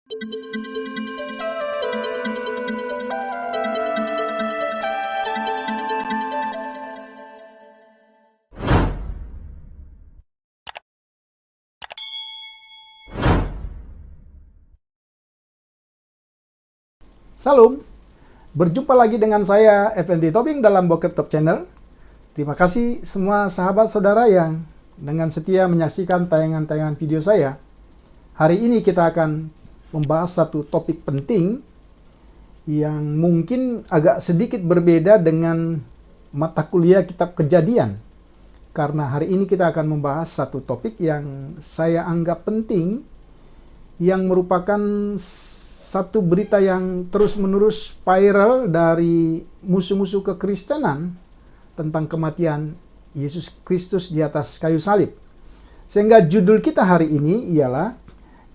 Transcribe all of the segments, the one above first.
Salam, berjumpa lagi dengan saya Effendi Tobing dalam Bokep Top Channel. Terima kasih semua sahabat saudara yang dengan setia menyaksikan tayangan-tayangan video saya. Hari ini kita akan membahas satu topik penting yang mungkin agak sedikit berbeda dengan mata kuliah kitab Kejadian. Karena hari ini kita akan membahas satu topik yang saya anggap penting, yang merupakan satu berita yang terus-menerus viral dari musuh-musuh kekristenan tentang kematian Yesus Kristus di atas kayu salib. Sehingga judul kita hari ini ialah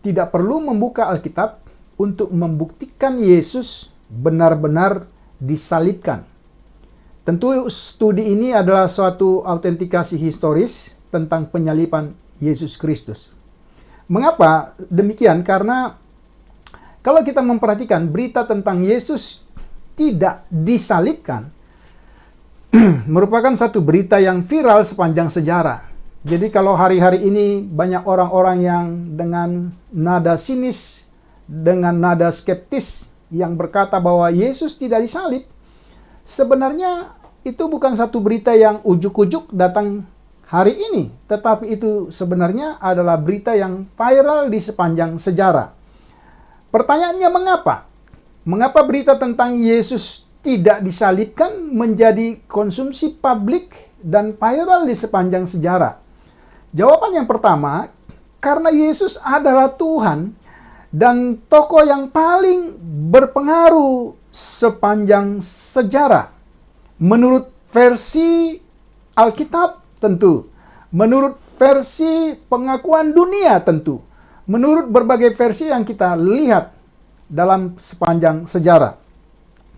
tidak perlu membuka Alkitab untuk membuktikan Yesus benar-benar disalibkan. Tentu studi ini adalah suatu autentikasi historis tentang penyaliban Yesus Kristus. Mengapa demikian? Karena kalau kita memperhatikan berita tentang Yesus tidak disalibkan, merupakan satu berita yang viral sepanjang sejarah. Jadi kalau hari-hari ini banyak orang-orang yang dengan nada sinis, dengan nada skeptis, yang berkata bahwa Yesus tidak disalib, sebenarnya itu bukan satu berita yang ujuk-ujuk datang hari ini, tetapi itu sebenarnya adalah berita yang viral di sepanjang sejarah. Pertanyaannya mengapa? Mengapa berita tentang Yesus tidak disalibkan menjadi konsumsi publik dan viral di sepanjang sejarah? Jawaban yang pertama, karena Yesus adalah Tuhan dan tokoh yang paling berpengaruh sepanjang sejarah. Menurut versi Alkitab tentu, menurut versi pengakuan dunia tentu, menurut berbagai versi yang kita lihat dalam sepanjang sejarah.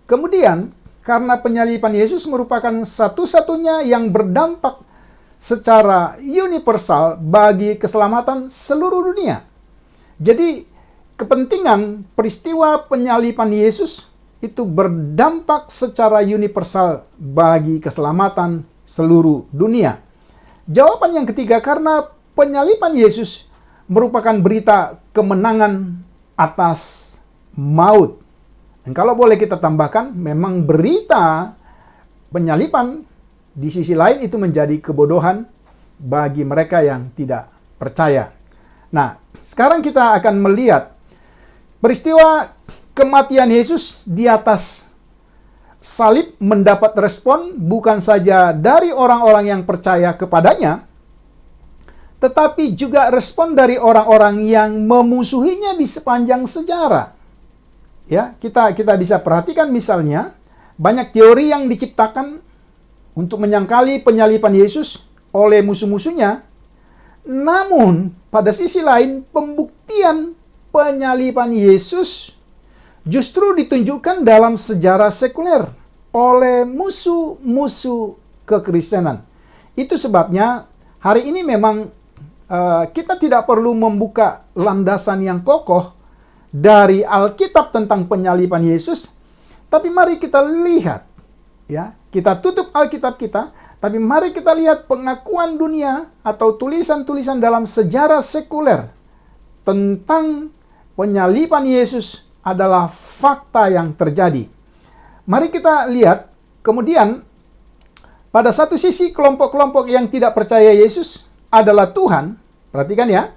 Kemudian, karena penyaliban Yesus merupakan satu-satunya yang berdampak secara universal bagi keselamatan seluruh dunia. Jadi, kepentingan peristiwa penyaliban Yesus itu berdampak secara universal bagi keselamatan seluruh dunia. Jawaban yang ketiga, karena penyaliban Yesus merupakan berita kemenangan atas maut. Dan kalau boleh kita tambahkan, memang berita penyaliban di sisi lain itu menjadi kebodohan bagi mereka yang tidak percaya. Nah, sekarang kita akan melihat peristiwa kematian Yesus di atas salib mendapat respon bukan saja dari orang-orang yang percaya kepadanya, tetapi juga respon dari orang-orang yang memusuhinya di sepanjang sejarah. Ya, kita bisa perhatikan misalnya banyak teori yang diciptakan untuk menyangkali penyaliban Yesus oleh musuh-musuhnya. Namun, pada sisi lain pembuktian penyaliban Yesus justru ditunjukkan dalam sejarah sekuler oleh musuh-musuh kekristenan. Itu sebabnya hari ini memang kita tidak perlu membuka landasan yang kokoh dari Alkitab tentang penyaliban Yesus, tapi mari kita lihat, ya, kita tutup Alkitab kita, tapi mari kita lihat pengakuan dunia atau tulisan-tulisan dalam sejarah sekuler tentang penyaliban Yesus adalah fakta yang terjadi. Mari kita lihat, kemudian pada satu sisi kelompok-kelompok yang tidak percaya Yesus adalah Tuhan. Perhatikan ya.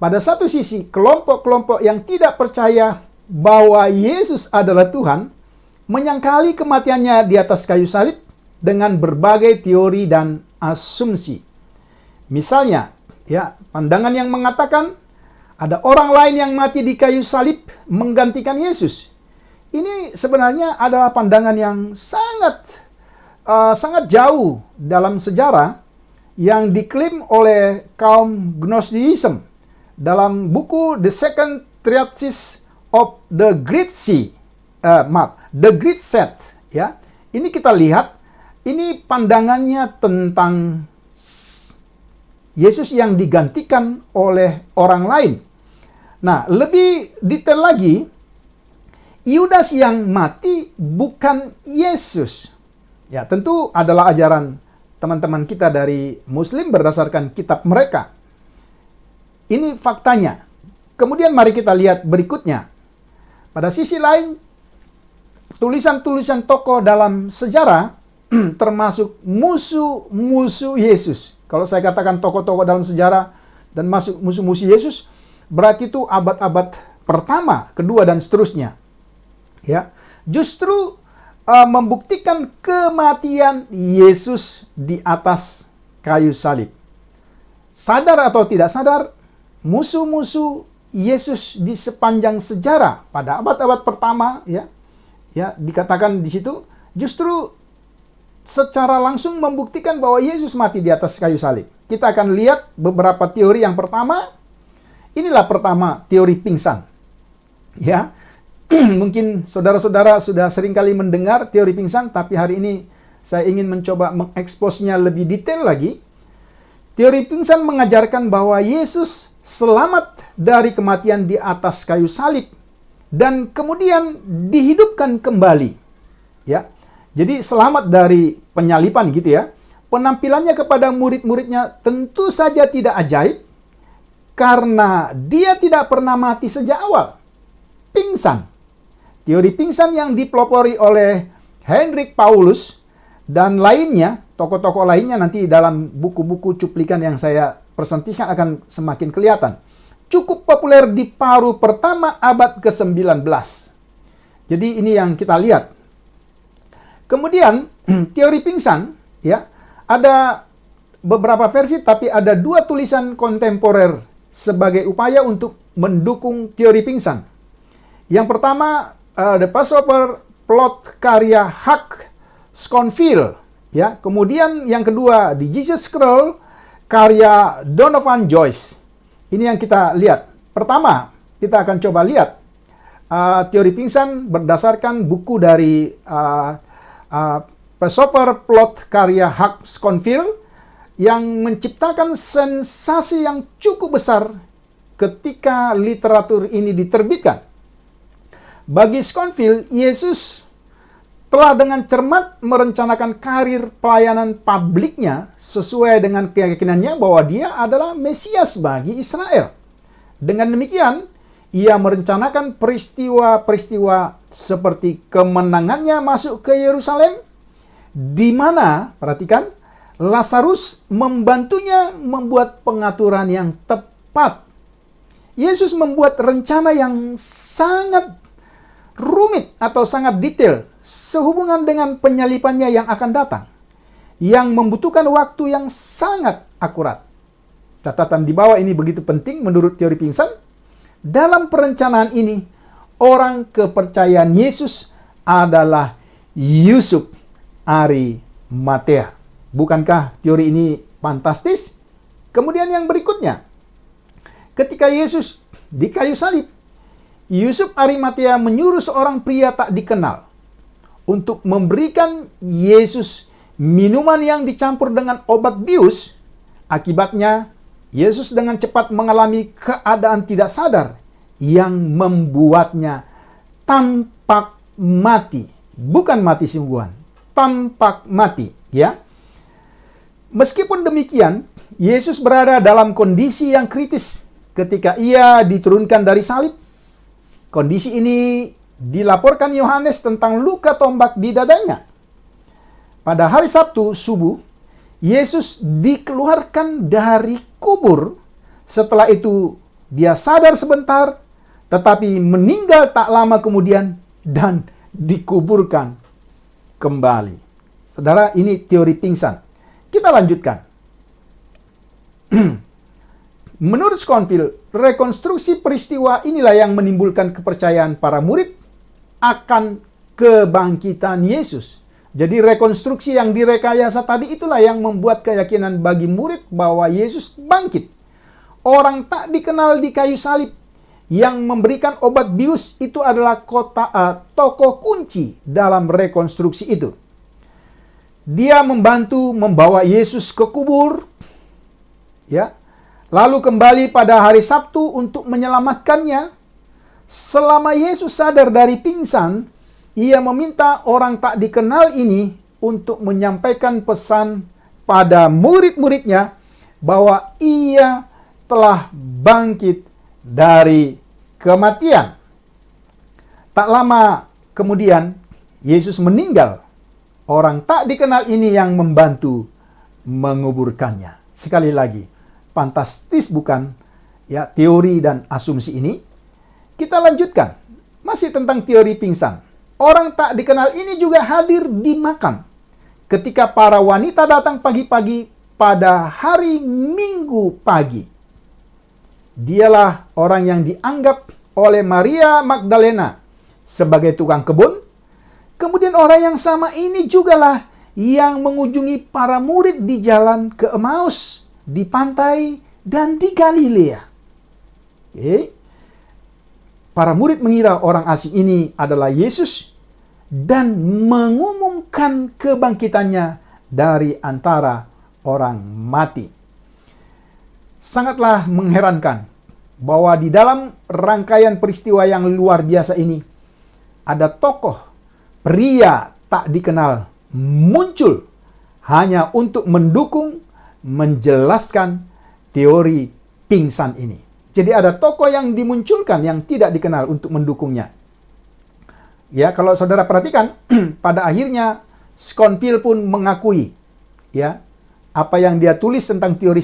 Pada satu sisi kelompok-kelompok yang tidak percaya bahwa Yesus adalah Tuhan menyangkali kematiannya di atas kayu salib dengan berbagai teori dan asumsi. Misalnya, ya, pandangan yang mengatakan ada orang lain yang mati di kayu salib menggantikan Yesus. Ini sebenarnya adalah pandangan yang sangat jauh dalam sejarah yang diklaim oleh kaum Gnosticism dalam buku The Second Treatise of the Great The Great Set. Ya, ini kita lihat, ini pandangannya tentang Yesus yang digantikan oleh orang lain. Nah, lebih detail lagi, Yudas yang mati bukan Yesus. Ya, tentu adalah ajaran teman-teman kita dari Muslim berdasarkan kitab mereka. Ini faktanya. Kemudian mari kita lihat berikutnya. Pada sisi lain, tulisan-tulisan tokoh dalam sejarah termasuk musuh-musuh Yesus. Kalau saya katakan tokoh-tokoh dalam sejarah dan masuk musuh-musuh Yesus, berarti itu abad-abad pertama, kedua, dan seterusnya. Ya, justru membuktikan kematian Yesus di atas kayu salib. Sadar atau tidak sadar, musuh-musuh Yesus di sepanjang sejarah pada abad-abad pertama, ya dikatakan di situ, justru secara langsung membuktikan bahwa Yesus mati di atas kayu salib. Kita akan lihat beberapa teori. Yang pertama, inilah pertama, teori pingsan. Ya, mungkin saudara-saudara sudah seringkali mendengar teori pingsan, tapi hari ini saya ingin mencoba mengeksposnya lebih detail lagi. Teori pingsan mengajarkan bahwa Yesus selamat dari kematian di atas kayu salib dan kemudian dihidupkan kembali. Ya, jadi selamat dari penyaliban gitu ya. Penampilannya kepada murid-muridnya tentu saja tidak ajaib karena dia tidak pernah mati sejak awal. Pingsan. Teori pingsan yang dipelopori oleh Hendrik Paulus dan lainnya, tokoh-tokoh lainnya nanti dalam buku-buku cuplikan yang saya persentihkan akan semakin kelihatan. Cukup populer di paruh pertama abad ke-19. Jadi ini yang kita lihat. Kemudian teori pingsan, ya, ada beberapa versi, tapi ada dua tulisan kontemporer sebagai upaya untuk mendukung teori pingsan. Yang pertama, The Passover Plot karya Huck Schofield, ya. Kemudian yang kedua, The Jesus Scroll karya Donovan Joyce. Ini yang kita lihat. Pertama, kita akan coba lihat teori pingsan berdasarkan buku dari Passover Plot karya Huck Schofield yang menciptakan sensasi yang cukup besar ketika literatur ini diterbitkan. Bagi Schofield, Yesus telah dengan cermat merencanakan karir pelayanan publiknya sesuai dengan keyakinannya bahwa dia adalah Mesias bagi Israel. Dengan demikian, ia merencanakan peristiwa-peristiwa seperti kemenangannya masuk ke Yerusalem, di mana, perhatikan, Lazarus membantunya membuat pengaturan yang tepat. Yesus membuat rencana yang sangat rumit atau sangat detail sehubungan dengan penyalipannya yang akan datang, yang membutuhkan waktu yang sangat akurat. Catatan di bawah ini begitu penting menurut teori pingsan. Dalam perencanaan ini, orang kepercayaan Yesus adalah Yusuf Arimatea. Bukankah teori ini fantastis? Kemudian yang berikutnya, ketika Yesus di kayu salib, Yusuf Arimatea menyuruh seorang pria tak dikenal untuk memberikan Yesus minuman yang dicampur dengan obat bius. Akibatnya, Yesus dengan cepat mengalami keadaan tidak sadar yang membuatnya tampak mati. Bukan mati sungguhan, tampak mati, ya. Meskipun demikian, Yesus berada dalam kondisi yang kritis ketika ia diturunkan dari salib. Kondisi ini dilaporkan Yohanes tentang luka tombak di dadanya. Pada hari Sabtu subuh, Yesus dikeluarkan dari kubur. Setelah itu, dia sadar sebentar, tetapi meninggal tak lama kemudian dan dikuburkan kembali. Saudara, ini teori pingsan. Kita lanjutkan. Menurut Schofield, rekonstruksi peristiwa inilah yang menimbulkan kepercayaan para murid akan kebangkitan Yesus. Jadi rekonstruksi yang direkayasa tadi itulah yang membuat keyakinan bagi murid bahwa Yesus bangkit. Orang tak dikenal di kayu salib yang memberikan obat bius itu adalah tokoh kunci dalam rekonstruksi itu. Dia membantu membawa Yesus ke kubur, ya. lalu kembali pada hari Sabtu untuk menyelamatkannya. Selama Yesus sadar dari pingsan, ia meminta orang tak dikenal ini untuk menyampaikan pesan pada murid-muridnya bahwa ia telah bangkit dari kematian. Tak lama kemudian, Yesus meninggal. Orang tak dikenal ini yang membantu menguburkannya. Sekali lagi, fantastis bukan ya teori dan asumsi ini? Kita lanjutkan. Masih tentang teori pingsan. Orang tak dikenal ini juga hadir di makam ketika para wanita datang pagi-pagi pada hari Minggu pagi. Dialah orang yang dianggap oleh Maria Magdalena sebagai tukang kebun. Kemudian orang yang sama ini jugalah yang mengunjungi para murid di jalan ke Emmaus, di pantai, dan di Galilea. Para murid mengira orang asing ini adalah Yesus dan mengumumkan kebangkitannya dari antara orang mati. Sangatlah mengherankan bahwa di dalam rangkaian peristiwa yang luar biasa ini, ada tokoh pria tak dikenal muncul hanya untuk mendukung, menjelaskan teori pingsan ini. Jadi ada tokoh yang dimunculkan yang tidak dikenal untuk mendukungnya. Ya, kalau saudara perhatikan, pada akhirnya Scofield pun mengakui, ya, apa yang dia tulis tentang teori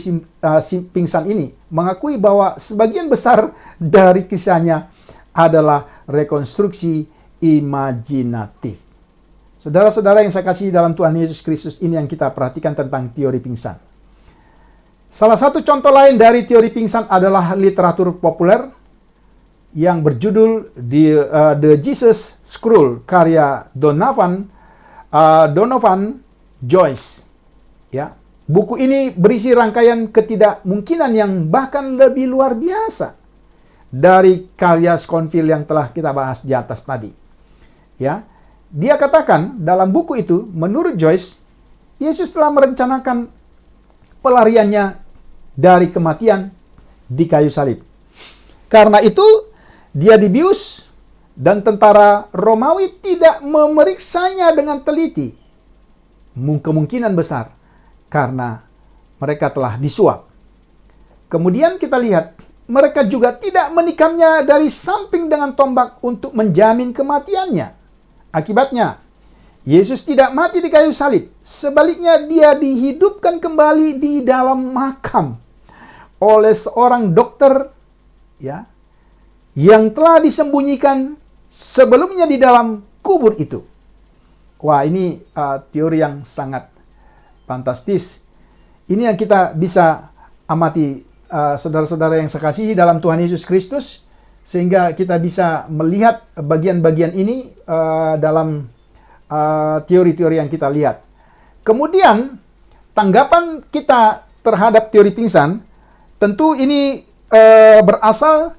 pingsan ini, mengakui bahwa sebagian besar dari kisahnya adalah rekonstruksi imajinatif. Saudara-saudara yang saya kasih dalam Tuhan Yesus Kristus, ini yang kita perhatikan tentang teori pingsan. Salah satu contoh lain dari teori pingsan adalah literatur populer yang berjudul The Jesus Scroll karya Donovan Joyce. Ya, buku ini berisi rangkaian ketidakmungkinan yang bahkan lebih luar biasa dari karya Scofield yang telah kita bahas di atas tadi. Ya, dia katakan dalam buku itu, menurut Joyce, Yesus telah merencanakan pelariannya dari kematian di kayu salib. Karena itu, dia dibius dan tentara Romawi tidak memeriksanya dengan teliti. Kemungkinan besar karena mereka telah disuap. Kemudian kita lihat, mereka juga tidak menikamnya dari samping dengan tombak untuk menjamin kematiannya. Akibatnya, Yesus tidak mati di kayu salib. Sebaliknya, dia dihidupkan kembali di dalam makam oleh seorang dokter, ya, yang telah disembunyikan sebelumnya di dalam kubur itu. Wah, ini teori yang sangat fantastis. Ini yang kita bisa amati, saudara-saudara yang saya kasihi dalam Tuhan Yesus Kristus, sehingga kita bisa melihat bagian-bagian ini dalam teori-teori yang kita lihat. Kemudian, tanggapan kita terhadap teori pingsan, tentu ini berasal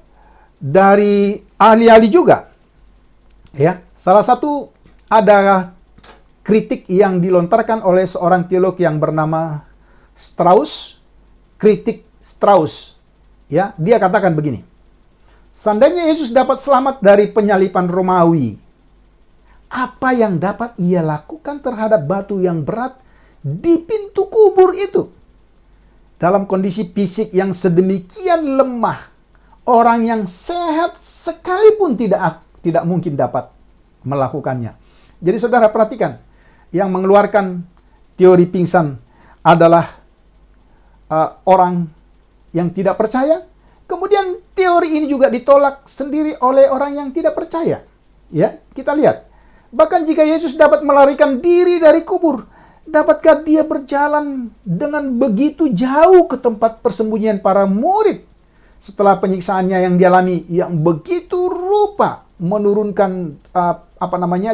dari ahli-ahli juga. Ya, salah satu adalah kritik yang dilontarkan oleh seorang teolog yang bernama Strauss, kritik Strauss. Ya, dia katakan begini. Seandainya Yesus dapat selamat dari penyalipan Romawi, apa yang dapat ia lakukan terhadap batu yang berat di pintu kubur itu? Dalam kondisi fisik yang sedemikian lemah, orang yang sehat sekalipun tidak mungkin dapat melakukannya. Jadi saudara perhatikan, yang mengeluarkan teori pingsan adalah orang yang tidak percaya. Kemudian teori ini juga ditolak sendiri oleh orang yang tidak percaya. Ya, kita lihat. Bahkan jika Yesus dapat melarikan diri dari kubur, dapatkah dia berjalan dengan begitu jauh ke tempat persembunyian para murid setelah penyiksaannya yang dialami yang begitu rupa menurunkan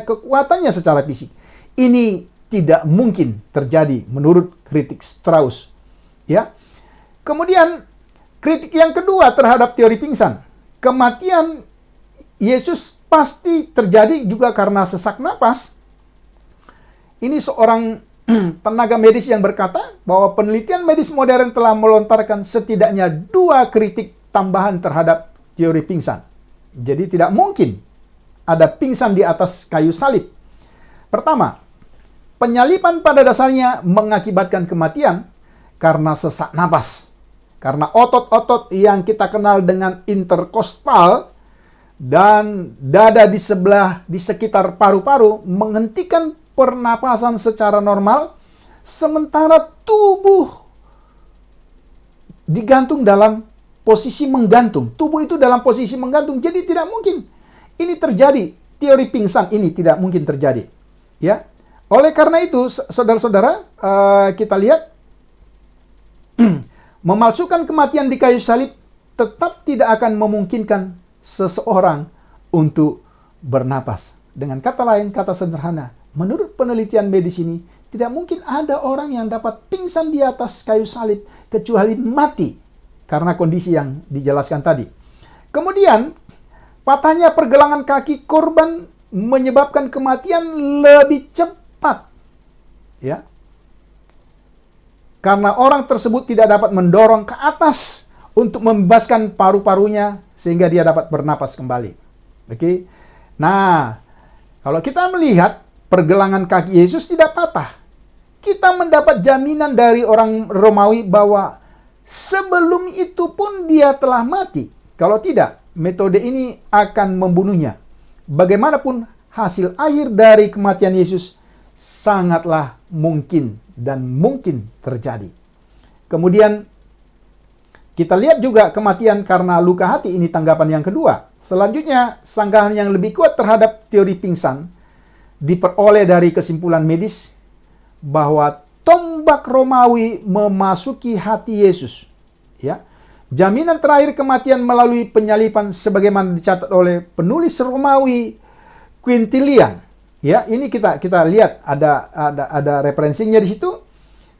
kekuatannya secara fisik? Ini tidak mungkin terjadi menurut kritik Strauss. Ya. Kemudian kritik yang kedua terhadap teori pingsan, kematian Yesus pasti terjadi juga karena sesak napas. Ini seorang tenaga medis yang berkata bahwa penelitian medis modern telah melontarkan setidaknya 2 kritik tambahan terhadap teori pingsan. Jadi tidak mungkin ada pingsan di atas kayu salib. Pertama, penyaliban pada dasarnya mengakibatkan kematian karena sesak napas. Karena otot-otot yang kita kenal dengan interkostal dan dada di sekitar paru-paru menghentikan pernapasan secara normal, sementara tubuh digantung dalam posisi menggantung. Tubuh itu dalam posisi menggantung. Jadi tidak mungkin ini terjadi. Teori pingsan ini tidak mungkin terjadi. Ya. Oleh karena itu, saudara-saudara, kita lihat memalsukan kematian di kayu salib tetap tidak akan memungkinkan seseorang untuk bernapas. Dengan kata lain, kata sederhana, menurut penelitian medis ini, tidak mungkin ada orang yang dapat pingsan di atas kayu salib kecuali mati karena kondisi yang dijelaskan tadi. Kemudian, patahnya pergelangan kaki korban menyebabkan kematian lebih cepat. Ya. Karena orang tersebut tidak dapat mendorong ke atas untuk membebaskan paru-parunya sehingga dia dapat bernapas kembali. Oke. Nah, kalau kita melihat pergelangan kaki Yesus tidak patah, kita mendapat jaminan dari orang Romawi bahwa sebelum itu pun dia telah mati. Kalau tidak, metode ini akan membunuhnya. Bagaimanapun hasil akhir dari kematian Yesus sangatlah mungkin dan mungkin terjadi. Kemudian kita lihat juga kematian karena luka hati, ini tanggapan yang kedua. Selanjutnya, sanggahan yang lebih kuat terhadap teori pingsan diperoleh dari kesimpulan medis bahwa tombak Romawi memasuki hati Yesus. Ya. Jaminan terakhir kematian melalui penyaliban sebagaimana dicatat oleh penulis Romawi Quintilian. Ya, ini kita lihat ada referensinya di situ.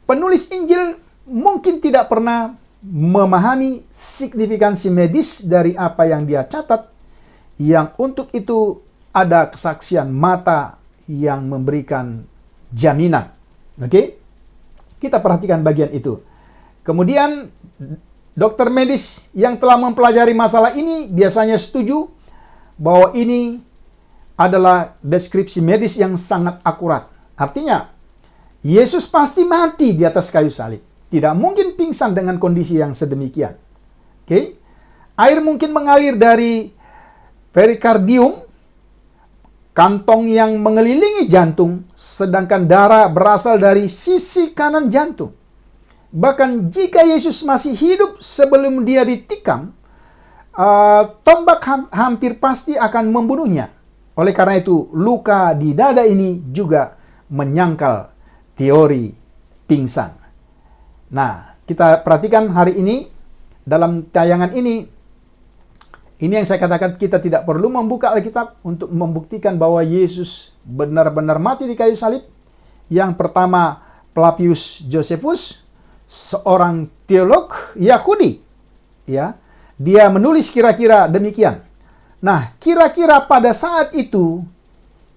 Penulis Injil mungkin tidak pernah memahami signifikansi medis dari apa yang dia catat, yang untuk itu ada kesaksian mata yang memberikan jaminan. Oke? Kita perhatikan bagian itu. Kemudian dokter medis yang telah mempelajari masalah ini biasanya setuju bahwa ini adalah deskripsi medis yang sangat akurat. Artinya, Yesus pasti mati di atas kayu salib. Tidak mungkin pingsan dengan kondisi yang sedemikian. Oke? Air mungkin mengalir dari perikardium, kantong yang mengelilingi jantung, sedangkan darah berasal dari sisi kanan jantung. Bahkan jika Yesus masih hidup sebelum dia ditikam, tombak hampir pasti akan membunuhnya. Oleh karena itu, luka di dada ini juga menyangkal teori pingsan. Nah, kita perhatikan hari ini, dalam tayangan ini yang saya katakan, kita tidak perlu membuka Alkitab untuk membuktikan bahwa Yesus benar-benar mati di kayu salib. Yang pertama, Flavius Josephus, seorang teolog Yahudi. Ya, dia menulis kira-kira demikian. Nah, kira-kira pada saat itu,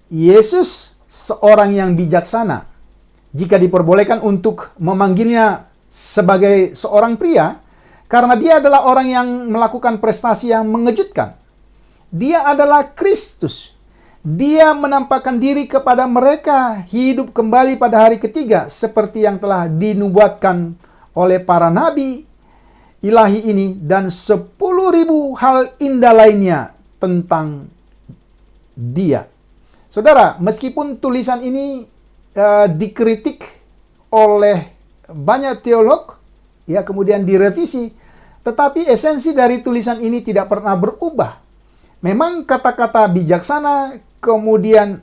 Yesus seorang yang bijaksana. Jika diperbolehkan untuk memanggilnya sebagai seorang pria, karena dia adalah orang yang melakukan prestasi yang mengejutkan. Dia adalah Kristus. Dia menampakkan diri kepada mereka hidup kembali pada hari ketiga, seperti yang telah dinubuatkan oleh para nabi ilahi ini, dan 10.000 hal indah lainnya tentang dia. Saudara, meskipun tulisan ini dikritik oleh banyak teolog, ya kemudian direvisi, tetapi esensi dari tulisan ini tidak pernah berubah. Memang kata-kata bijaksana, kemudian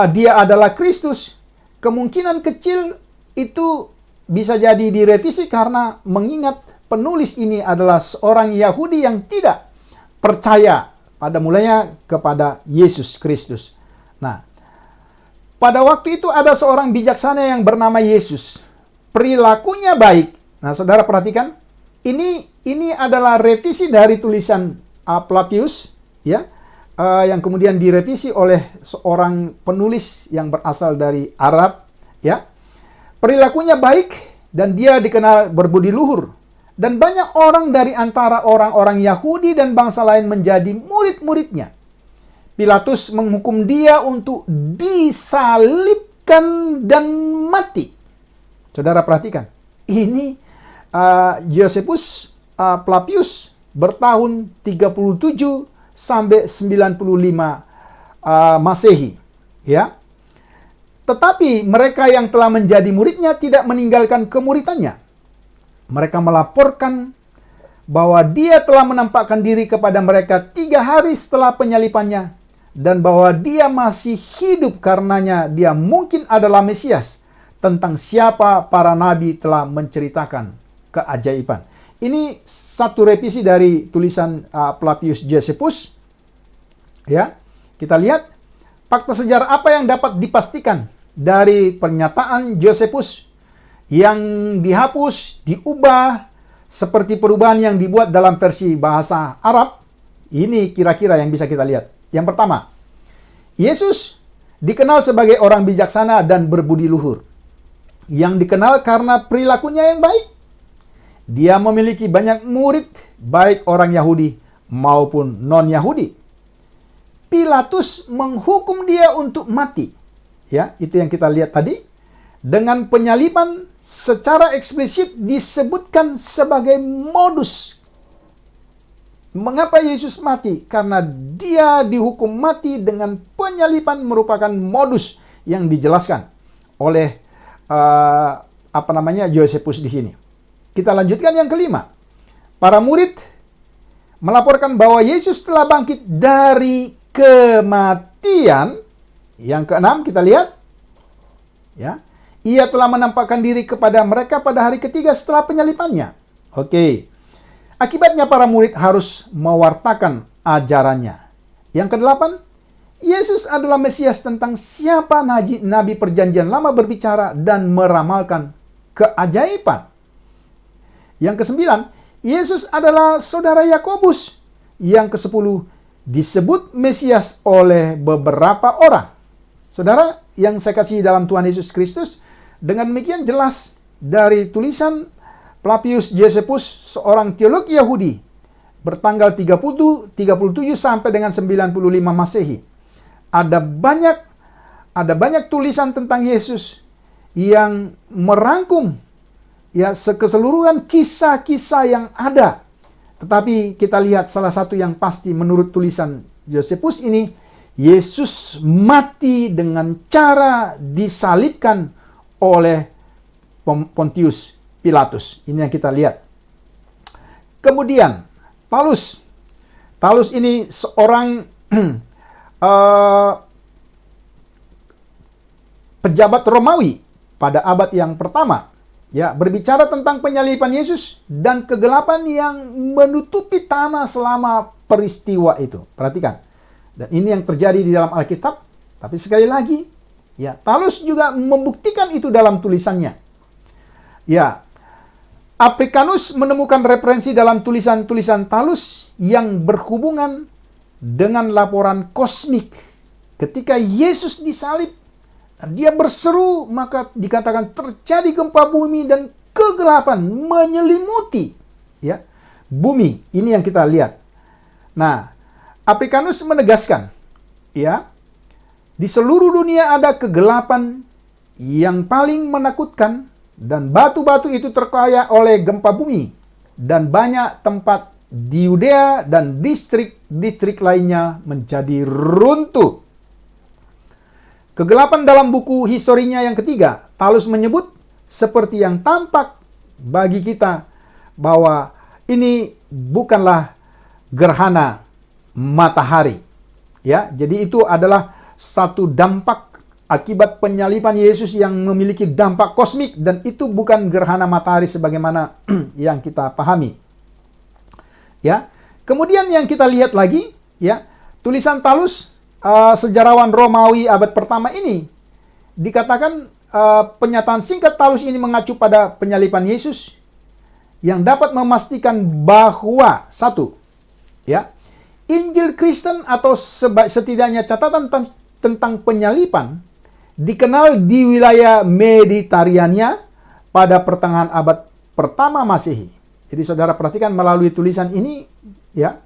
dia adalah Kristus, kemungkinan kecil itu bisa jadi direvisi karena mengingat penulis ini adalah seorang Yahudi yang tidak percaya pada mulanya kepada Yesus Kristus. Nah, pada waktu itu ada seorang bijaksana yang bernama Yesus. Perilakunya baik. Nah, saudara perhatikan, ini adalah revisi dari tulisan Flavius, ya, yang kemudian direvisi oleh seorang penulis yang berasal dari Arab, Ya. Perilakunya baik dan dia dikenal berbudi luhur. Dan banyak orang dari antara orang-orang Yahudi dan bangsa lain menjadi murid-muridnya. Pilatus menghukum dia untuk disalibkan dan mati. Saudara perhatikan, ini Josephus Flavius bertahun 37 sampai 95 Masehi, ya. Tetapi mereka yang telah menjadi muridnya tidak meninggalkan kemuridannya. Mereka melaporkan bahwa dia telah menampakkan diri kepada mereka 3 hari setelah penyalipannya, dan bahwa dia masih hidup karenanya dia mungkin adalah Mesias, tentang siapa para nabi telah menceritakan keajaiban. Ini satu revisi dari tulisan Flavius Josephus. Ya, kita lihat fakta sejarah apa yang dapat dipastikan dari pernyataan Josephus yang dihapus, diubah, seperti perubahan yang dibuat dalam versi bahasa Arab. Ini kira-kira yang bisa kita lihat. Yang pertama, Yesus dikenal sebagai orang bijaksana dan berbudi luhur, yang dikenal karena perilakunya yang baik. Dia memiliki banyak murid, baik orang Yahudi maupun non-Yahudi. Pilatus menghukum dia untuk mati. Ya, itu yang kita lihat tadi. Dengan penyaliban secara eksplisit disebutkan sebagai modus. Mengapa Yesus mati? Karena dia dihukum mati dengan penyaliban merupakan modus yang dijelaskan oleh Josephus di sini. Kita lanjutkan yang kelima. Para murid melaporkan bahwa Yesus telah bangkit dari kematian. Yang keenam kita lihat, ya, ia telah menampakkan diri kepada mereka pada hari ketiga setelah penyalipannya. Oke. Akibatnya para murid harus mewartakan ajarannya. Yang kedelapan, Yesus adalah Mesias tentang siapa nabi perjanjian lama berbicara dan meramalkan keajaiban. Yang kesembilan, Yesus adalah saudara Yakobus. Yang kesepuluh, disebut Mesias oleh beberapa orang. Saudara yang saya kasih dalam Tuhan Yesus Kristus, dengan demikian jelas dari tulisan Flavius Josephus, seorang teolog Yahudi, bertanggal 37 sampai dengan 95 Masehi. Ada banyak tulisan tentang Yesus yang merangkum ya keseluruhan kisah-kisah yang ada. Tetapi kita lihat salah satu yang pasti menurut tulisan Josephus ini, Yesus mati dengan cara disalibkan oleh Pontius Pilatus. Ini yang kita lihat. Kemudian Talus ini seorang pejabat Romawi pada abad yang pertama, ya, berbicara tentang penyaliban Yesus dan kegelapan yang menutupi tanah selama peristiwa itu. Perhatikan. Dan ini yang terjadi di dalam Alkitab. Tapi sekali lagi, ya, Talus juga membuktikan itu dalam tulisannya. Ya, Africanus menemukan referensi dalam tulisan-tulisan Talus yang berhubungan dengan laporan kosmik. Ketika Yesus disalib, dia berseru, maka dikatakan terjadi gempa bumi dan kegelapan menyelimuti, ya, bumi. Ini yang kita lihat. Nah, Africanus menegaskan, ya, di seluruh dunia ada kegelapan yang paling menakutkan dan batu-batu itu terkaya oleh gempa bumi dan banyak tempat di Yudea dan distrik-distrik lainnya menjadi runtuh. Kegelapan dalam buku historinya yang ketiga, Talus menyebut seperti yang tampak bagi kita bahwa ini bukanlah gerhana matahari. Ya, jadi itu adalah satu dampak akibat penyaliban Yesus yang memiliki dampak kosmik dan itu bukan gerhana matahari sebagaimana yang kita pahami. Ya. Kemudian yang kita lihat lagi, ya, tulisan Talus, sejarawan Romawi abad pertama ini, dikatakan pernyataan singkat Talus ini mengacu pada penyaliban Yesus yang dapat memastikan bahwa satu, ya, Injil Kristen atau setidaknya catatan tentang penyaliban dikenal di wilayah Mediterania pada pertengahan abad pertama Masehi. Jadi saudara perhatikan melalui tulisan ini, ya,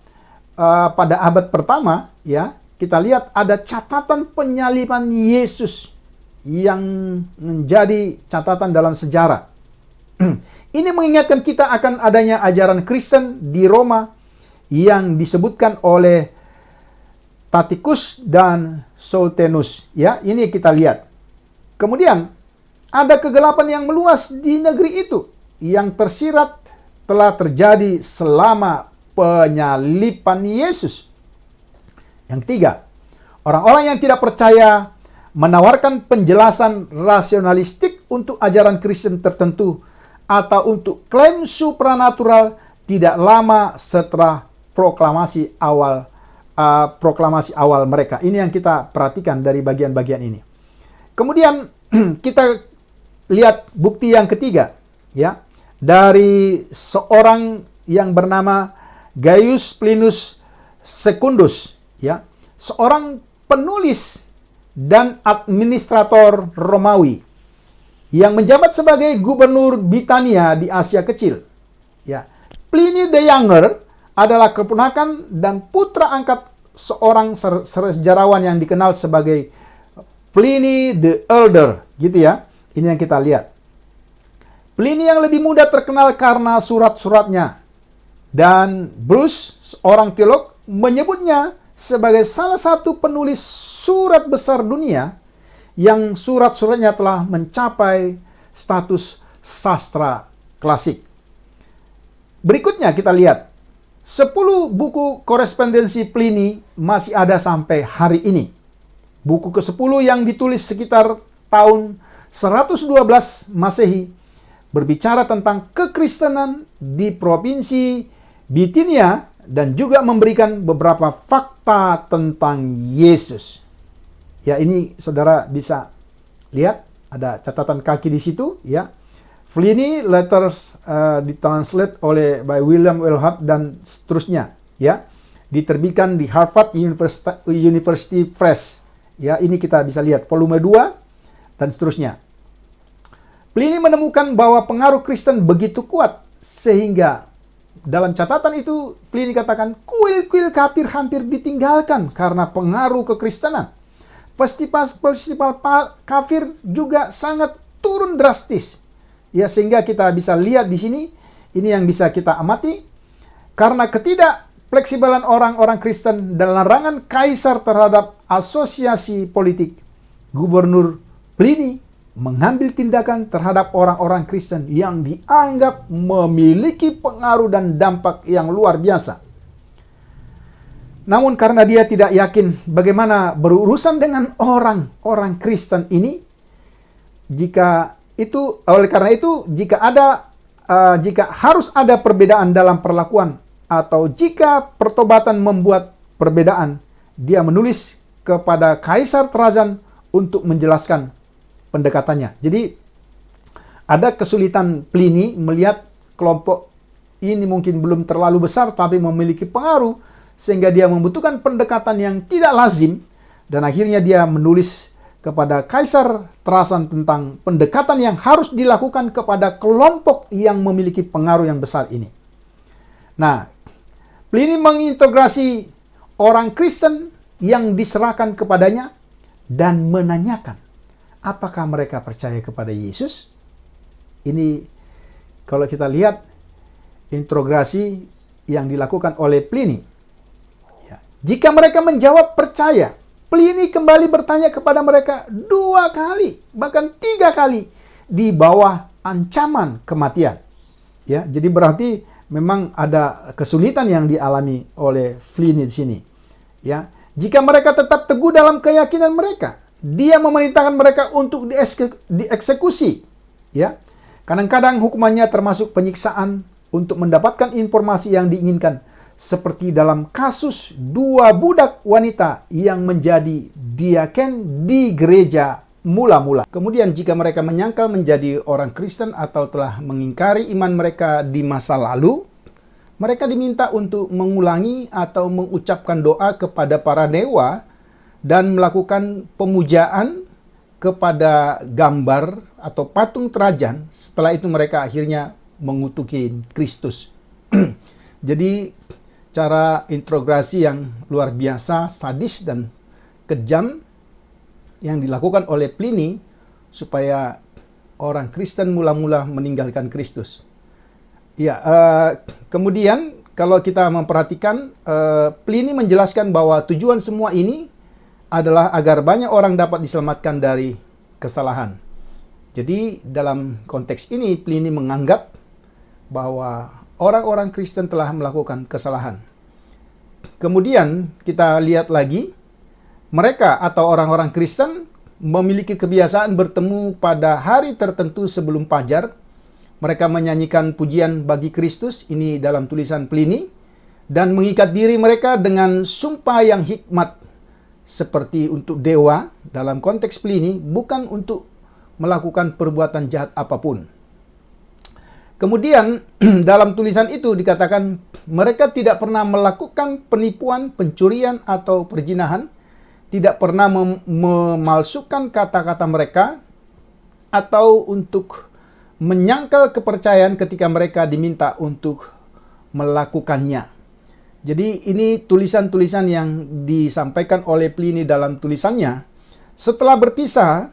pada abad pertama, ya, kita lihat ada catatan penyaliban Yesus yang menjadi catatan dalam sejarah. Ini mengingatkan kita akan adanya ajaran Kristen di Roma yang disebutkan oleh Tacitus dan Southenus. Ya, ini kita lihat. Kemudian ada kegelapan yang meluas di negeri itu yang tersirat telah terjadi selama penyaliban Yesus. Yang ketiga, orang-orang yang tidak percaya menawarkan penjelasan rasionalistik untuk ajaran Kristen tertentu atau untuk klaim supranatural tidak lama setelah proklamasi awal mereka. Ini yang kita perhatikan dari bagian-bagian ini. Kemudian kita lihat bukti yang ketiga, ya, dari seorang yang bernama Gaius Plinius Secundus, ya, seorang penulis dan administrator Romawi yang menjabat sebagai gubernur Britania di Asia Kecil. Ya, Pliny the Younger adalah keponakan dan putra angkat seorang sejarawan yang dikenal sebagai Pliny the Elder, gitu ya. Ini yang kita lihat. Pliny yang lebih muda terkenal karena surat-suratnya, dan Bruce, seorang teolog, menyebutnya sebagai salah satu penulis surat besar dunia yang surat-suratnya telah mencapai status sastra klasik. Berikutnya kita lihat, 10 buku korespondensi Pliny masih ada sampai hari ini. Buku ke-10 yang ditulis sekitar tahun 112 Masehi berbicara tentang kekristenan di provinsi Bitinia dan juga memberikan beberapa fakta tentang Yesus. Ya, ini saudara bisa lihat ada catatan kaki di situ, ya. Pliny letters ditranslate oleh by William Wellhub dan seterusnya, ya. Diterbitkan di Harvard University Press. Ya, ini kita bisa lihat volume 2 dan seterusnya. Pliny menemukan bahwa pengaruh Kristen begitu kuat sehingga dalam catatan itu Pliny katakan kuil-kuil kafir hampir ditinggalkan karena pengaruh kekristenan. Festival kafir juga sangat turun drastis. Ya, sehingga kita bisa lihat di sini, ini yang bisa kita amati, karena ketidakfleksibelan orang-orang Kristen dan larangan kaisar terhadap asosiasi politik, Gubernur Pliny mengambil tindakan terhadap orang-orang Kristen yang dianggap memiliki pengaruh dan dampak yang luar biasa. Namun karena dia tidak yakin bagaimana berurusan dengan orang-orang Kristen ini, oleh karena itu jika harus ada perbedaan dalam perlakuan atau jika pertobatan membuat perbedaan, dia menulis kepada Kaisar Trajan untuk menjelaskan pendekatannya. Jadi ada kesulitan Pliny melihat kelompok ini mungkin belum terlalu besar tapi memiliki pengaruh, sehingga dia membutuhkan pendekatan yang tidak lazim, dan akhirnya dia menulis kepada Kaisar Trajan tentang pendekatan yang harus dilakukan kepada kelompok yang memiliki pengaruh yang besar ini. Nah, Pliny mengintegrasi orang Kristen yang diserahkan kepadanya dan menanyakan apakah mereka percaya kepada Yesus. Ini kalau kita lihat integrasi yang dilakukan oleh Pliny. Jika mereka menjawab percaya, Pliny kembali bertanya kepada mereka 2 kali, bahkan 3 kali di bawah ancaman kematian. Ya, jadi berarti memang ada kesulitan yang dialami oleh Pliny di sini. Ya, jika mereka tetap teguh dalam keyakinan mereka, dia memerintahkan mereka untuk dieksekusi. Ya, kadang-kadang hukumannya termasuk penyiksaan untuk mendapatkan informasi yang diinginkan. Seperti dalam kasus 2 budak wanita yang menjadi diaken di gereja mula-mula. Kemudian jika mereka menyangkal menjadi orang Kristen atau telah mengingkari iman mereka di masa lalu, mereka diminta untuk mengulangi atau mengucapkan doa kepada para dewa dan melakukan pemujaan kepada gambar atau patung Trajan. Setelah itu mereka akhirnya mengutuki Kristus. Jadi cara interogasi yang luar biasa, sadis dan kejam yang dilakukan oleh Pliny supaya orang Kristen mula-mula meninggalkan Kristus. Ya, kemudian kalau kita memperhatikan, Pliny menjelaskan bahwa tujuan semua ini adalah agar banyak orang dapat diselamatkan dari kesalahan. Jadi dalam konteks ini Pliny menganggap bahwa orang-orang Kristen telah melakukan kesalahan. Kemudian kita lihat lagi, mereka atau orang-orang Kristen memiliki kebiasaan bertemu pada hari tertentu sebelum fajar. Mereka menyanyikan pujian bagi Kristus, ini dalam tulisan Pliny, dan mengikat diri mereka dengan sumpah yang hikmat seperti untuk dewa. Dalam konteks Pliny, bukan untuk melakukan perbuatan jahat apapun. Kemudian dalam tulisan itu dikatakan mereka tidak pernah melakukan penipuan, pencurian, atau perzinahan, tidak pernah memalsukan kata-kata mereka, atau untuk menyangkal kepercayaan ketika mereka diminta untuk melakukannya. Jadi ini tulisan-tulisan yang disampaikan oleh Pliny dalam tulisannya. Setelah berpisah,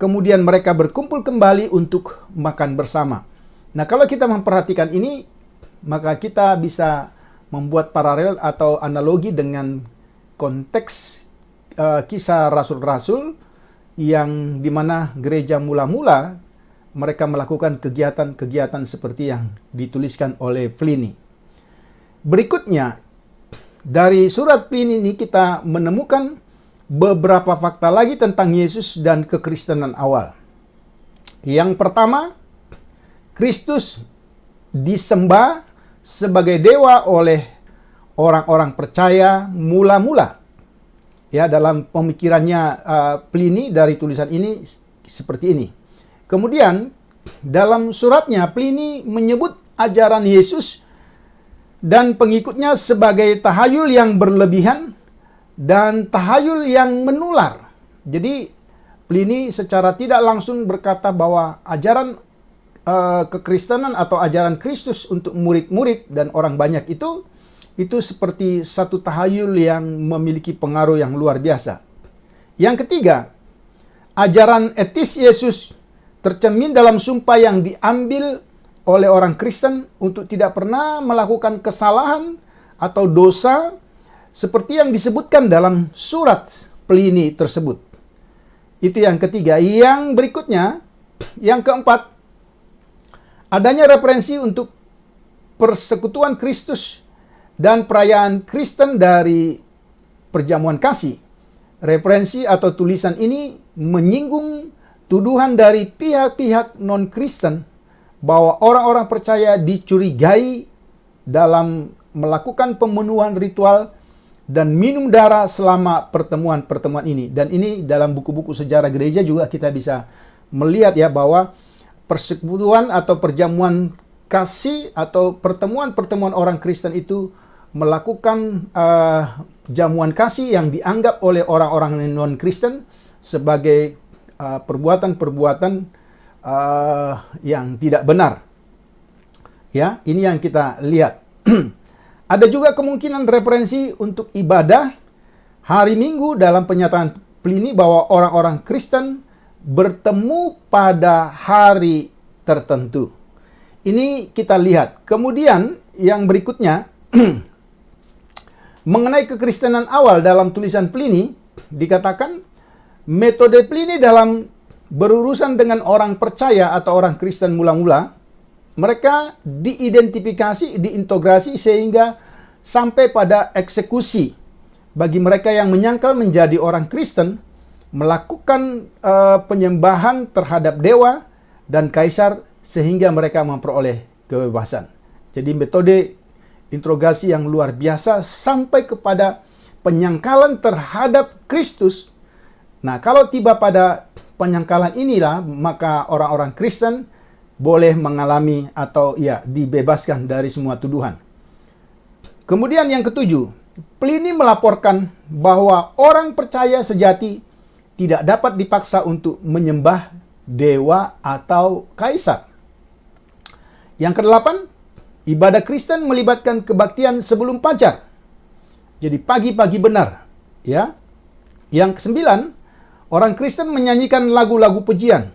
kemudian mereka berkumpul kembali untuk makan bersama. Nah, kalau kita memperhatikan ini, maka kita bisa membuat paralel atau analogi dengan konteks kisah Rasul-Rasul yang dimana gereja mula-mula mereka melakukan kegiatan-kegiatan seperti yang dituliskan oleh Pliny. Berikutnya, dari surat Pliny ini kita menemukan beberapa fakta lagi tentang Yesus dan kekristenan awal. Yang pertama, Kristus disembah sebagai dewa oleh orang-orang percaya mula-mula. Ya, dalam pemikirannya Pliny dari tulisan ini seperti ini. Kemudian, dalam suratnya Pliny menyebut ajaran Yesus dan pengikutnya sebagai tahayul yang berlebihan dan tahayul yang menular. Jadi Pliny secara tidak langsung berkata bahwa ajaran kekristenan atau ajaran Kristus untuk murid-murid dan orang banyak itu seperti satu tahayul yang memiliki pengaruh yang luar biasa. Yang ketiga, ajaran etis Yesus tercermin dalam sumpah yang diambil oleh orang Kristen untuk tidak pernah melakukan kesalahan atau dosa seperti yang disebutkan dalam surat Pliny tersebut. Itu yang ketiga. Yang berikutnya, yang keempat, adanya referensi untuk persekutuan Kristus dan perayaan Kristen dari perjamuan kasih. Referensi atau tulisan ini menyinggung tuduhan dari pihak-pihak non-Kristen bahwa orang-orang percaya dicurigai dalam melakukan pemenuhan ritual dan minum darah selama pertemuan-pertemuan ini. Dan ini dalam buku-buku sejarah gereja juga kita bisa melihat ya bahwa persekutuan atau perjamuan kasih atau pertemuan-pertemuan orang Kristen itu melakukan jamuan kasih yang dianggap oleh orang-orang non-Kristen sebagai perbuatan-perbuatan yang tidak benar. Ya, ini yang kita lihat. Ada juga kemungkinan referensi untuk ibadah hari Minggu dalam pernyataan Pliny bahwa orang-orang Kristen bertemu pada hari tertentu. Ini kita lihat. Kemudian yang berikutnya mengenai kekristenan awal dalam tulisan Pliny dikatakan metode Pliny dalam berurusan dengan orang percaya atau orang Kristen mula-mula, mereka diidentifikasi, diintegrasi sehingga sampai pada eksekusi. Bagi mereka yang menyangkal menjadi orang Kristen, melakukan penyembahan terhadap dewa dan kaisar sehingga mereka memperoleh kebebasan. Jadi metode interogasi yang luar biasa sampai kepada penyangkalan terhadap Kristus. Nah, kalau tiba pada penyangkalan inilah, maka orang-orang Kristen boleh mengalami atau ya dibebaskan dari semua tuduhan. Kemudian yang ketujuh, Pliny melaporkan bahwa orang percaya sejati tidak dapat dipaksa untuk menyembah dewa atau kaisar. Yang kedelapan, ibadah Kristen melibatkan kebaktian sebelum fajar. Jadi pagi-pagi benar, ya. Yang kesembilan, orang Kristen menyanyikan lagu-lagu pujian.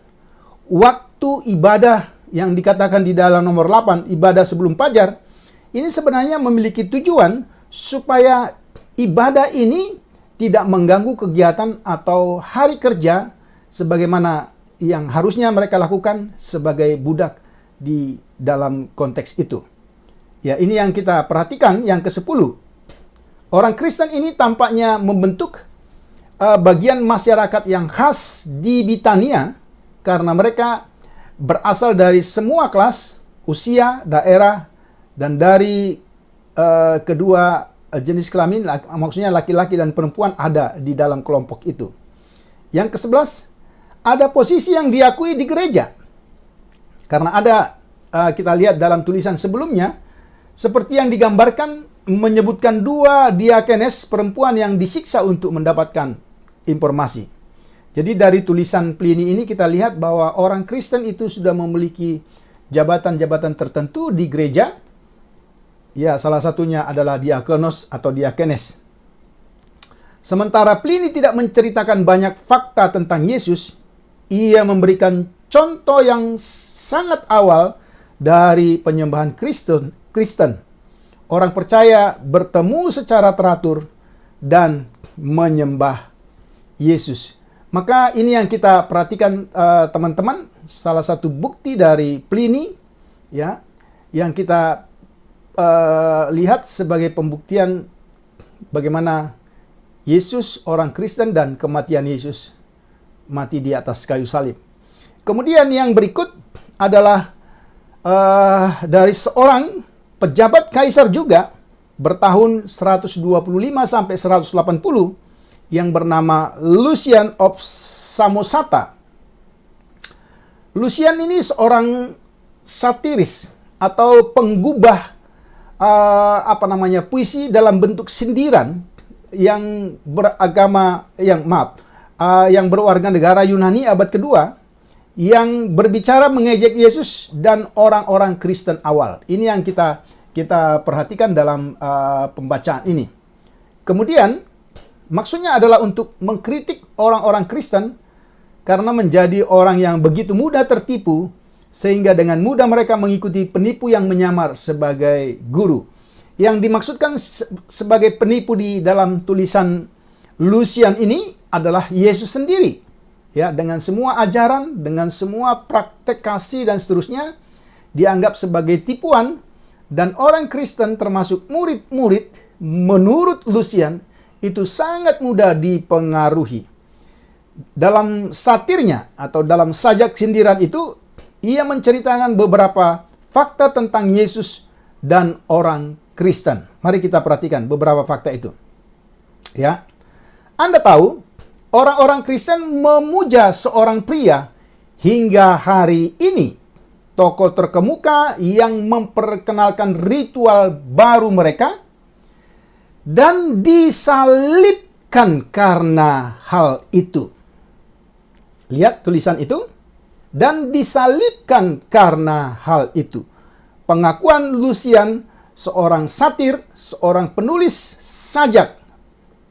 Waktu ibadah yang dikatakan di dalam nomor 8, ibadah sebelum fajar, ini sebenarnya memiliki tujuan supaya ibadah ini tidak mengganggu kegiatan atau hari kerja sebagaimana yang harusnya mereka lakukan sebagai budak di dalam konteks itu. Ya, ini yang kita perhatikan. Yang ke-10, orang Kristen ini tampaknya membentuk bagian masyarakat yang khas di Bitania karena mereka berasal dari semua kelas, usia, daerah, dan dari kedua jenis kelamin, maksudnya laki-laki dan perempuan ada di dalam kelompok itu. Yang ke-11, ada posisi yang diakui di gereja. Karena ada, kita lihat dalam tulisan sebelumnya, seperti yang digambarkan menyebutkan 2 diakenes perempuan yang disiksa untuk mendapatkan informasi. Jadi dari tulisan Pliny ini kita lihat bahwa orang Kristen itu sudah memiliki jabatan-jabatan tertentu di gereja. Ya, salah satunya adalah diakonos atau diakenes. Sementara Pliny tidak menceritakan banyak fakta tentang Yesus, ia memberikan contoh yang sangat awal dari penyembahan Kristen. Orang percaya bertemu secara teratur dan menyembah Yesus. Maka ini yang kita perhatikan teman-teman, salah satu bukti dari Pliny, ya, yang kita lihat sebagai pembuktian bagaimana Yesus orang Kristen dan kematian Yesus mati di atas kayu salib. Kemudian yang berikut adalah dari seorang pejabat kaisar juga bertahun 125 sampai 180 yang bernama Lucian of Samosata. Lucian ini seorang satiris atau penggubah puisi dalam bentuk sindiran yang beragama yang berwarga negara Yunani abad kedua, yang berbicara mengejek Yesus dan orang-orang Kristen awal. Ini yang kita perhatikan dalam pembacaan ini. Kemudian maksudnya adalah untuk mengkritik orang-orang Kristen karena menjadi orang yang begitu mudah tertipu, sehingga dengan mudah mereka mengikuti penipu yang menyamar sebagai guru. Yang dimaksudkan sebagai penipu di dalam tulisan Lucian ini adalah Yesus sendiri. Ya, dengan semua ajaran, dengan semua praktek kasih dan seterusnya, dianggap sebagai tipuan, dan orang Kristen termasuk murid-murid, menurut Lucian, itu sangat mudah dipengaruhi. Dalam satirnya atau dalam sajak sindiran itu, ia menceritakan beberapa fakta tentang Yesus dan orang Kristen. Mari kita perhatikan beberapa fakta itu. Ya, Anda tahu, orang-orang Kristen memuja seorang pria hingga hari ini. Tokoh terkemuka yang memperkenalkan ritual baru mereka dan disalibkan karena hal itu. Lihat tulisan itu. Dan disalibkan karena hal itu. Pengakuan Lucian, seorang satir, seorang penulis sajak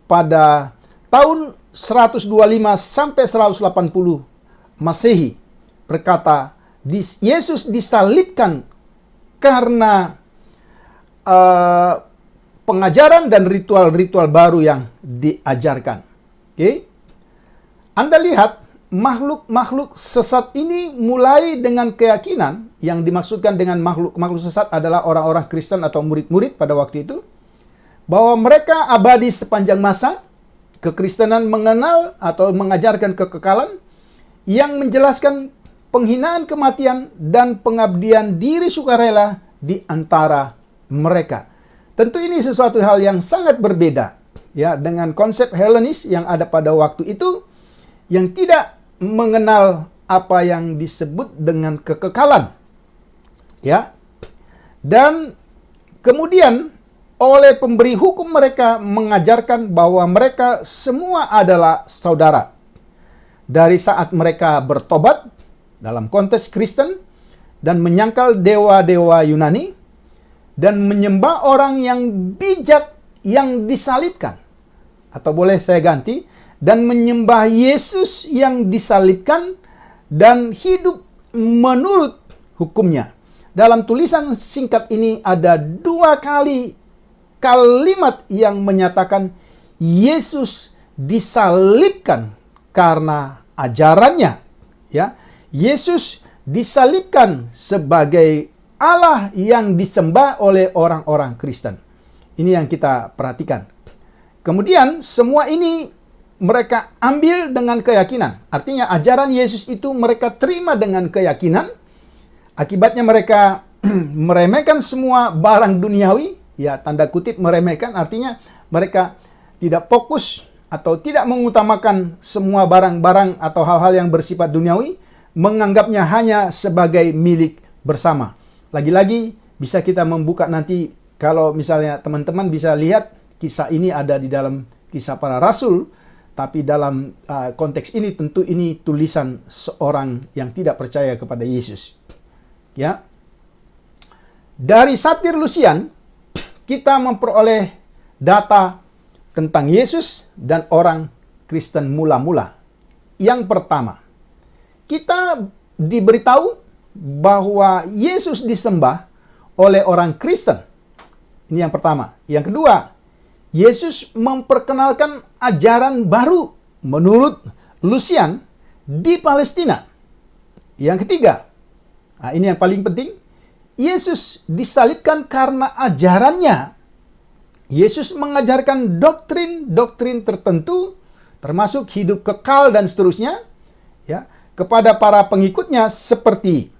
pada tahun 125 sampai 180 Masehi, berkata, Yesus disalibkan karena pengajaran dan ritual-ritual baru yang diajarkan. Oke? Anda lihat, makhluk-makhluk sesat ini mulai dengan keyakinan, yang dimaksudkan dengan makhluk sesat adalah orang-orang Kristen atau murid-murid pada waktu itu, bahwa mereka abadi sepanjang masa. Kekristenan mengenal atau mengajarkan kekekalan yang menjelaskan penghinaan kematian dan pengabdian diri sukarela di antara mereka. Tentu ini sesuatu hal yang sangat berbeda, ya, dengan konsep Helenis yang ada pada waktu itu, yang tidak mengenal apa yang disebut dengan kekekalan. Ya. Dan kemudian oleh pemberi hukum mereka mengajarkan bahwa mereka semua adalah saudara. dari saat mereka bertobat dalam konteks Kristen dan menyangkal dewa-dewa Yunani dan menyembah orang yang bijak yang disalibkan. Atau boleh saya ganti, dan menyembah Yesus yang disalibkan dan hidup menurut hukumnya. Dalam tulisan singkat ini ada 2 kali kalimat yang menyatakan Yesus disalibkan karena ajarannya. Ya, Yesus disalibkan sebagai Allah yang disembah oleh orang-orang Kristen. Ini yang kita perhatikan. Kemudian semua ini mereka ambil dengan keyakinan. Artinya ajaran Yesus itu mereka terima dengan keyakinan. Akibatnya mereka meremehkan semua barang duniawi. Ya, tanda kutip meremehkan artinya mereka tidak fokus atau tidak mengutamakan semua barang-barang atau hal-hal yang bersifat duniawi. Menganggapnya hanya sebagai milik bersama. Lagi-lagi bisa kita membuka nanti, kalau misalnya teman-teman bisa lihat kisah ini ada di dalam Kisah Para Rasul, tapi dalam konteks ini tentu ini tulisan seorang yang tidak percaya kepada Yesus. Ya. Dari satir Lucian kita memperoleh data tentang Yesus dan orang Kristen mula-mula. Yang pertama, kita diberitahu bahwa Yesus disembah oleh orang Kristen. Ini yang pertama. Yang kedua, Yesus memperkenalkan ajaran baru menurut Lucian di Palestina. Yang ketiga, ini yang paling penting, Yesus disalibkan karena ajarannya. Yesus mengajarkan doktrin-doktrin tertentu, termasuk hidup kekal dan seterusnya, ya, kepada para pengikutnya seperti,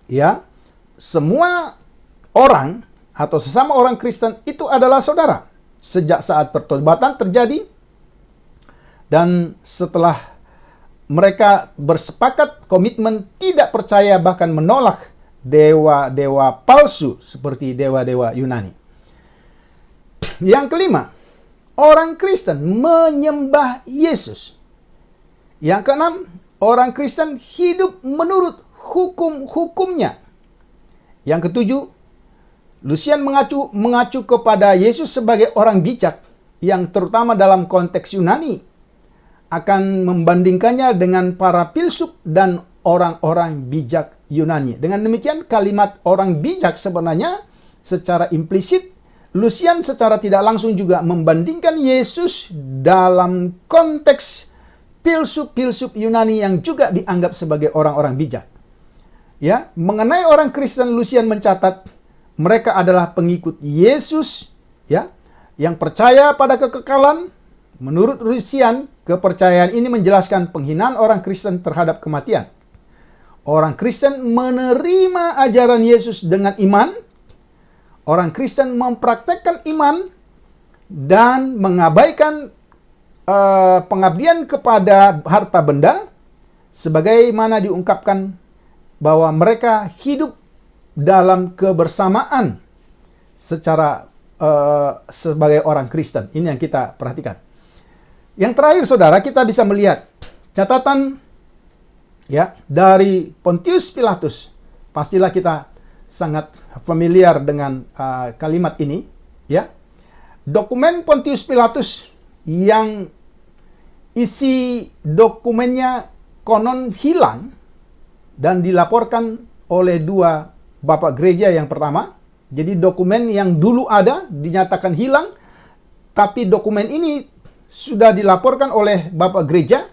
ya, semua orang atau sesama orang Kristen itu adalah saudara. Sejak saat pertobatan terjadi dan setelah mereka bersepakat komitmen tidak percaya bahkan menolak dewa-dewa palsu seperti dewa-dewa Yunani. Yang kelima, orang Kristen menyembah Yesus. Yang keenam, orang Kristen hidup menurut hukum-hukumnya. Yang ketujuh, Lucian mengacu kepada Yesus sebagai orang bijak yang terutama dalam konteks Yunani akan membandingkannya dengan para filsuf dan orang-orang bijak Yunani. Dengan demikian kalimat orang bijak sebenarnya secara implisit Lucian secara tidak langsung juga membandingkan Yesus dalam konteks filsuf-filsuf Yunani yang juga dianggap sebagai orang-orang bijak. Ya, mengenai orang Kristen, Lucian mencatat mereka adalah pengikut Yesus, ya, yang percaya pada kekekalan. Menurut Lucian, kepercayaan ini menjelaskan penghinaan orang Kristen terhadap kematian. Orang Kristen menerima ajaran Yesus dengan iman. Orang Kristen mempraktekkan iman dan mengabaikan pengabdian kepada harta benda, sebagaimana diungkapkan bahwa mereka hidup dalam kebersamaan secara sebagai orang Kristen. Ini yang kita perhatikan. Yang terakhir, saudara, kita bisa melihat catatan ya dari Pontius Pilatus. Pastilah kita sangat familiar dengan kalimat ini, ya. Dokumen Pontius Pilatus yang isi dokumennya konon hilang dan dilaporkan oleh 2 Bapak Gereja. Yang pertama, jadi dokumen yang dulu ada dinyatakan hilang, tapi dokumen ini sudah dilaporkan oleh Bapak Gereja,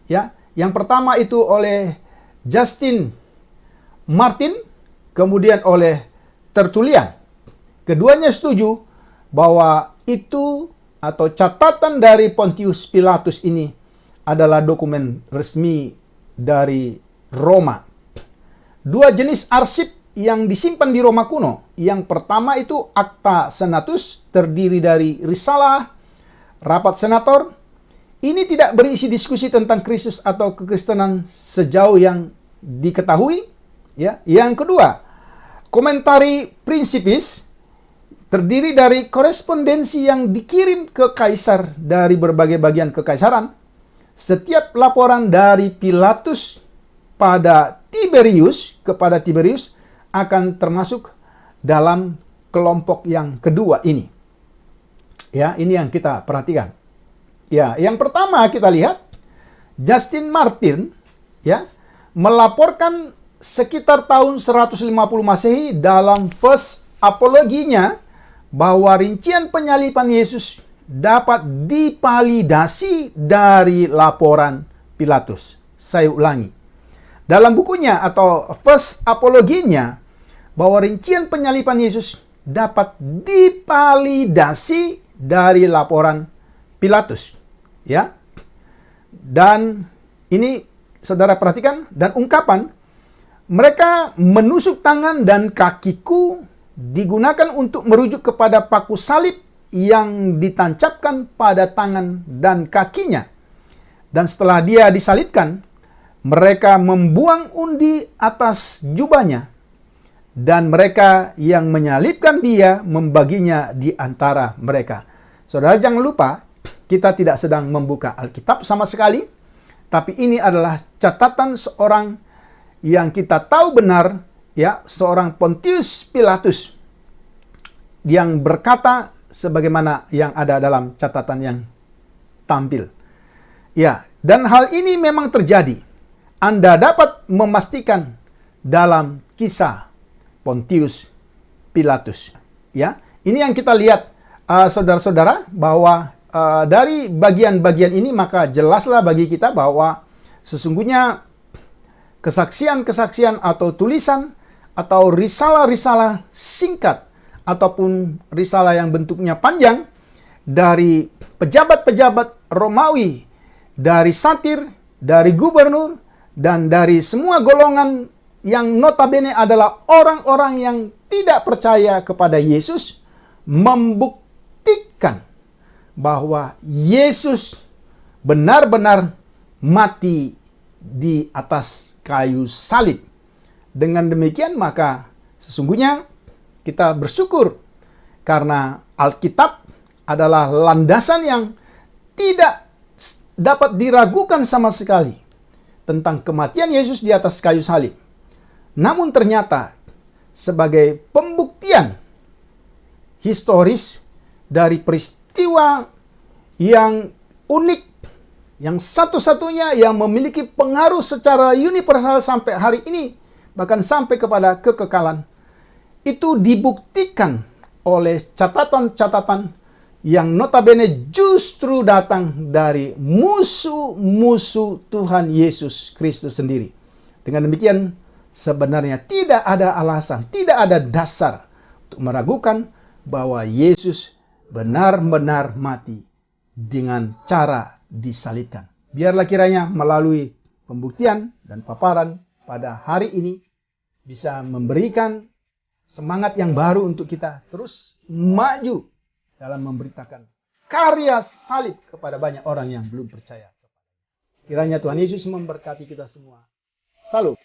ya. Yang pertama itu oleh Justin Martin, kemudian oleh Tertullian. Keduanya setuju bahwa itu atau catatan dari Pontius Pilatus ini adalah dokumen resmi dari Roma. 2 jenis arsip yang disimpan di Roma kuno. Yang pertama itu Acta Senatus, terdiri dari risalah, rapat senator. Ini tidak berisi diskusi tentang Kristus atau kekristenan sejauh yang diketahui. Ya. Yang kedua, Commentari Principis, terdiri dari korespondensi yang dikirim ke kaisar dari berbagai bagian kekaisaran. setiap laporan dari Pilatus kepada Tiberius akan termasuk dalam kelompok yang kedua ini. Ya, ini yang kita perhatikan. Ya, yang pertama kita lihat Justin Martin ya melaporkan sekitar tahun 150 Masehi dalam First Apologinya bahwa rincian penyaliban Yesus dapat dipalidasi dari laporan Pilatus. Saya ulangi. Dalam bukunya atau First Apologinya, bahwa rincian penyaliban Yesus dapat dipalidasi dari laporan Pilatus. Ya. Dan ini saudara perhatikan, dan ungkapan, mereka menusuk tangan dan kakiku digunakan untuk merujuk kepada paku salib yang ditancapkan pada tangan dan kakinya. Dan setelah dia disalibkan, mereka membuang undi atas jubahnya. Dan mereka yang menyalibkan dia membaginya di antara mereka. Saudara jangan lupa, kita tidak sedang membuka Alkitab sama sekali. Tapi ini adalah catatan seorang yang kita tahu benar, ya, seorang Pontius Pilatus yang berkata sebagaimana yang ada dalam catatan yang tampil. Ya, dan hal ini memang terjadi. Anda dapat memastikan dalam kisah Pontius Pilatus. Ya, ini yang kita lihat, saudara-saudara, bahwa dari bagian-bagian ini maka jelaslah bagi kita bahwa sesungguhnya kesaksian-kesaksian atau tulisan atau risalah-risalah singkat ataupun risalah yang bentuknya panjang dari pejabat-pejabat Romawi, dari satir, dari gubernur, dan dari semua golongan yang notabene adalah orang-orang yang tidak percaya kepada Yesus, membuktikan bahwa Yesus benar-benar mati di atas kayu salib. Dengan demikian maka sesungguhnya kita bersyukur karena Alkitab adalah landasan yang tidak dapat diragukan sama sekali tentang kematian Yesus di atas kayu salib. Namun ternyata sebagai pembuktian historis dari peristiwa yang unik, yang satu-satunya yang memiliki pengaruh secara universal sampai hari ini, bahkan sampai kepada kekekalan, itu dibuktikan oleh catatan-catatan yang notabene justru datang dari musuh-musuh Tuhan Yesus Kristus sendiri. Dengan demikian, sebenarnya tidak ada alasan, tidak ada dasar untuk meragukan bahwa Yesus benar-benar mati dengan cara disalibkan. Biarlah kiranya melalui pembuktian dan paparan pada hari ini bisa memberikan semangat yang baru untuk kita terus maju dalam memberitakan karya salib kepada banyak orang yang belum percaya. Kiranya Tuhan Yesus memberkati kita semua. Salut.